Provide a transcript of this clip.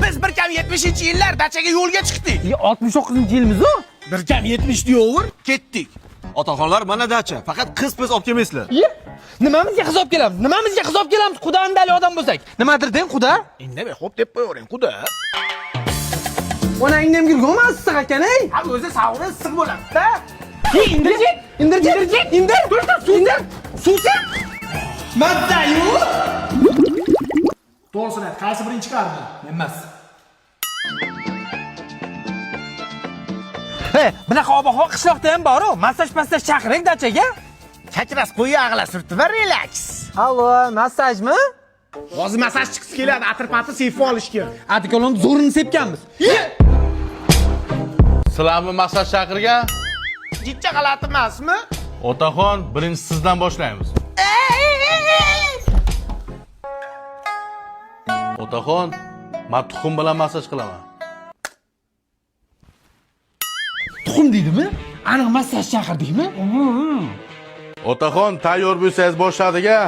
Biz 1,70 yillar dachaga yo'lga chiqdik. 69-yilmiz-ku. 1,70 deyover, ketdik. Otaxonlar mana dacha. Faqat qiz optimistlar. Nimamizga hisob kelamiz? Nimamizga hisob kelamiz? Xudondalik odam bo'lsak. Nimadir deng, xudo? Indamay xo'p deb qo'yavering, quda. Onangni ham gulg'oma issiq ekan-ey. Ha, o'zi sog'liq issiq bo'ladi-da. Indirjit. Indir. Indir. Suvsin. Mazzayu. To'g'risini ayt, qaysi birinchi chiqardi? Emas. Bunaqa ob-havo qishloqda ham bor-ku. Massaj chaqiring dachaga. Chakras qo'yi ag'la surtib va relaks. Allo, massajmi? Hozir massaj chiqib keladi, atir-patir sevib olishga. Adikolon zo'rini sepganmiz. Sizlarni massaj chaqirgan? Jichcha g'alati emasmi? Otaxon, birinchi sizdan boshlaymiz. Otaxon, men tuxum bilan massaj qilaman. Tuxum deydimi? Aniq massaj chaqirdikmi? Otaxon, tayyor bo'lsangiz boshladik-a.